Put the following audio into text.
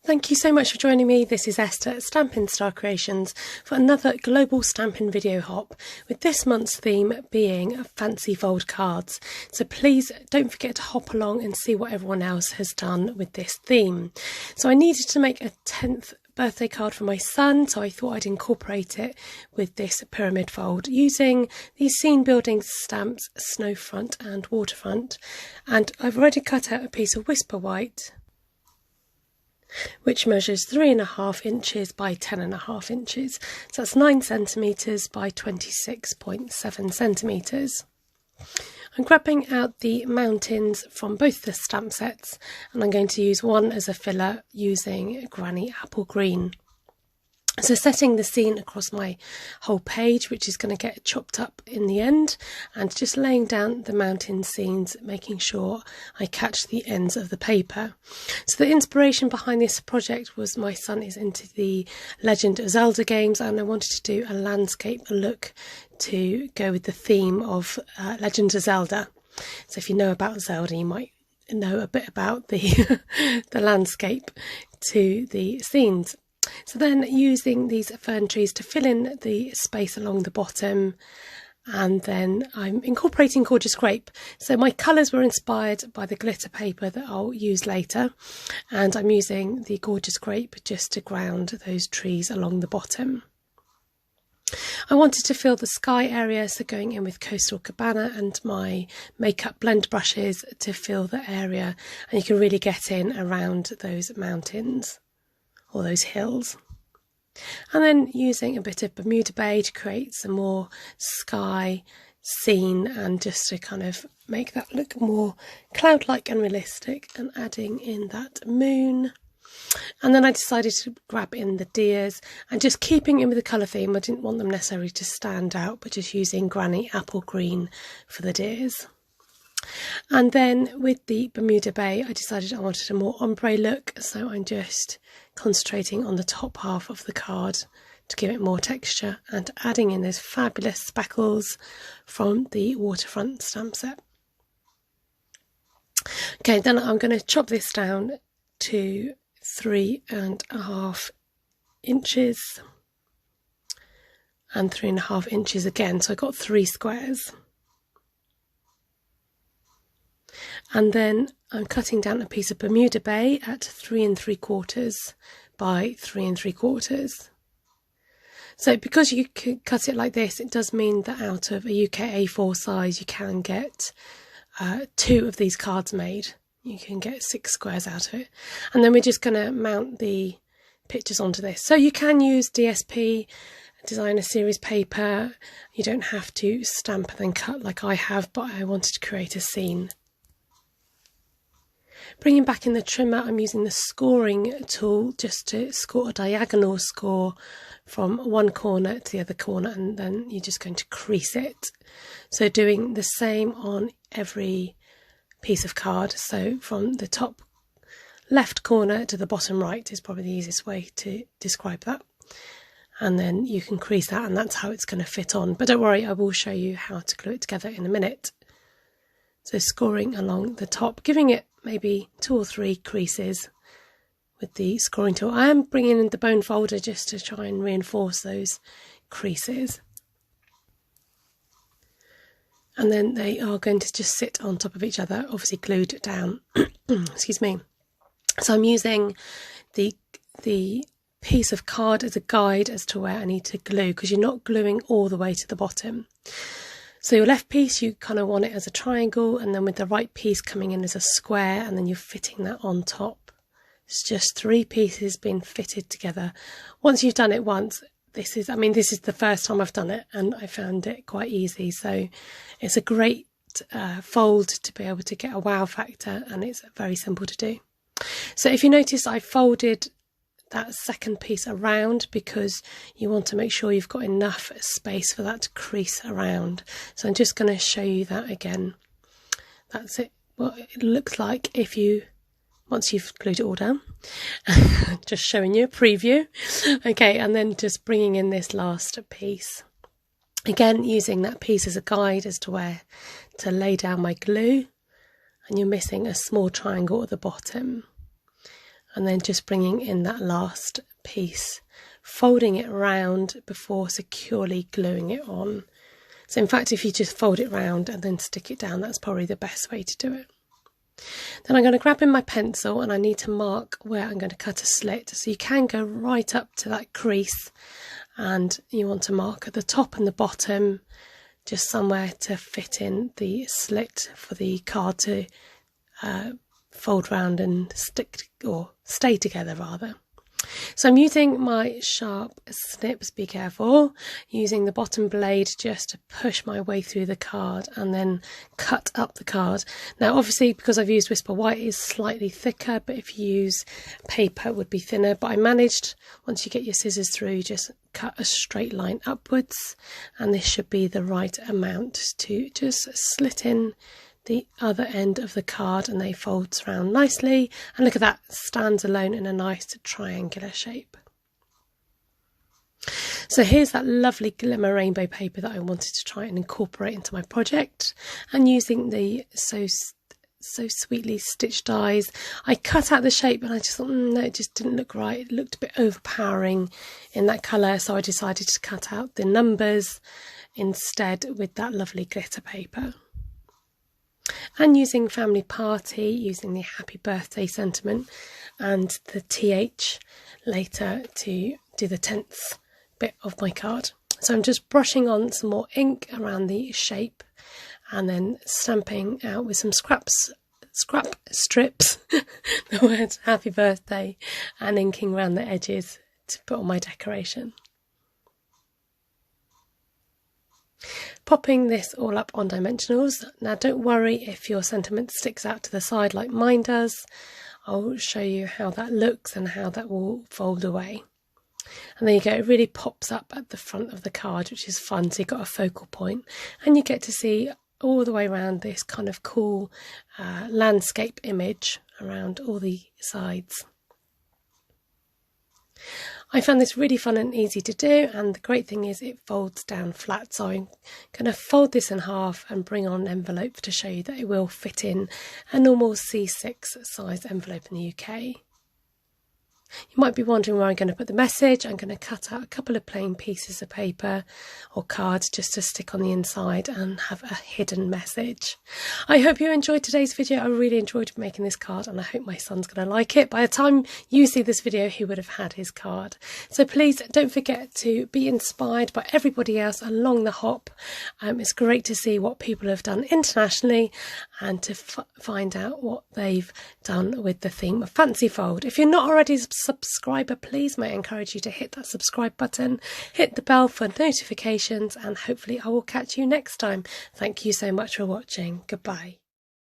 Thank you so much for joining me. This is Esther at Stampin' Star Creations for another global stampin' video hop, with this month's theme being fancy fold cards. So please don't forget to hop along and see what everyone else has done with this theme. So I needed to make a 10th birthday card for my son, so I thought I'd incorporate it with this pyramid fold using these scene building stamps, Snowfront and Waterfront. And I've already cut out a piece of Whisper White, which measures 3.5 inches by 10.5 inches. So that's 9 centimetres by 26.7 centimetres. I'm grabbing out the mountains from both the stamp sets, and I'm going to use one as a filler using Granny Apple Green. So setting the scene across my whole page, which is going to get chopped up in the end, and just laying down the mountain scenes, making sure I catch the ends of the paper. So the inspiration behind this project was my son is into the Legend of Zelda games, and I wanted to do a landscape look to go with the theme of Legend of Zelda. So if you know about Zelda, you might know a bit about the the landscape to the scenes. So then using these fern trees to fill in the space along the bottom, and then I'm incorporating gorgeous grape. So my colours were inspired by the glitter paper that I'll use later, and I'm using the gorgeous grape just to ground those trees along the bottom. I wanted to fill the sky area, so going in with Coastal Cabana and my makeup blend brushes to fill the area, and you can really get in around those mountains or those hills. And then using a bit of Bermuda Bay to create some more sky scene and just to kind of make that look more cloud-like and realistic, and adding in that moon. And then I decided to grab in the deers, and just keeping in with the colour theme. I didn't want them necessarily to stand out, but just using Granny Apple Green for the deers. And then with the Bermuda Bay, I decided I wanted a more ombre look, so I'm just concentrating on the top half of the card to give it more texture, and adding in those fabulous speckles from the Waterfront stamp set. Okay, then I'm going to chop this down to 3.5 inches and 3.5 inches again, so I got 3 squares. And then I'm cutting down a piece of Bermuda Bay at 3.75 by 3.75. So because you could cut it like this, it does mean that out of a UK A4 size you can get 2 of these cards made. You can get 6 squares out of it. And then we're just going to mount the pictures onto this. So you can use DSP, designer series paper. You don't have to stamp and then cut like I have, but I wanted to create a scene. Bringing back in the trimmer, I'm using the scoring tool just to score a diagonal score from one corner to the other corner, and then you're just going to crease it. So doing the same on every piece of card. So from the top left corner to the bottom right is probably the easiest way to describe that. And then you can crease that, and that's how it's going to fit on. But don't worry, I will show you how to glue it together in a minute. So scoring along the top, giving it maybe 2 or 3 creases with the scoring tool. I am bringing in the bone folder just to try and reinforce those creases. And then they are going to just sit on top of each other, obviously glued down. Excuse me. So I'm using the piece of card as a guide as to where I need to glue, because you're not gluing all the way to the bottom. So your left piece, you kind of want it as a triangle, and then with the right piece coming in as a square, and then you're fitting that on top. It's just 3 pieces being fitted together. Once you've done it once, this is the first time I've done it, and I found it quite easy. So it's a great fold to be able to get a wow factor, and it's very simple to do. So if you notice, I folded that second piece around because you want to make sure you've got enough space for that to crease around. So I'm just going to show you that again. That's it, what it looks like once you've glued it all down. Just showing you a preview. Okay, and then just bringing in this last piece. Again, using that piece as a guide as to where to lay down my glue, and you're missing a small triangle at the bottom. and then just bringing in that last piece, folding it round before securely gluing it on. So in fact, if you just fold it round and then stick it down, that's probably the best way to do it. Then I'm going to grab in my pencil and I need to mark where I'm going to cut a slit. So you can go right up to that crease, and you want to mark at the top and the bottom, just somewhere to fit in the slit for the card to fold round and stick or stay together rather. So I'm using my sharp snips, be careful, using the bottom blade just to push my way through the card and then cut up the card. Now obviously, because I've used Whisper White, is slightly thicker, but if you use paper it would be thinner. But I managed, once you get your scissors through, just cut a straight line upwards, and this should be the right amount to just slit in the other end of the card, and they folds round nicely, and look at that, stands alone in a nice triangular shape. So here's that lovely glimmer rainbow paper that I wanted to try and incorporate into my project, and using the so sweetly stitched dies, I cut out the shape and I just thought no, it just didn't look right. It looked a bit overpowering in that colour, so I decided to cut out the numbers instead with that lovely glitter paper. And using Family Party, using the happy birthday sentiment and the TH later to do the 10th bit of my card. So I'm just brushing on some more ink around the shape and then stamping out with some scrap strips the words happy birthday, and inking around the edges to put on my decoration. Popping this all up on dimensionals. Now don't worry if your sentiment sticks out to the side like mine does. I'll show you how that looks and how that will fold away. And there you go, it really pops up at the front of the card, which is fun. So you've got a focal point and you get to see all the way around this kind of cool landscape image around all the sides. I found this really fun and easy to do, and the great thing is it folds down flat, so I'm going to fold this in half and bring on an envelope to show you that it will fit in a normal C6 size envelope in the UK. You might be wondering where I'm going to put the message. I'm going to cut out a couple of plain pieces of paper or cards just to stick on the inside and have a hidden message. I hope you enjoyed today's video. I really enjoyed making this card and I hope my son's going to like it. By the time you see this video, he would have had his card. So please don't forget to be inspired by everybody else along the hop. It's great to see what people have done internationally and to find out what they've done with the theme of fancyfold. If you're not already a subscriber, please, may I encourage you to hit that subscribe button, hit the bell for notifications, and hopefully I will catch you next time. Thank you so much for watching. Goodbye.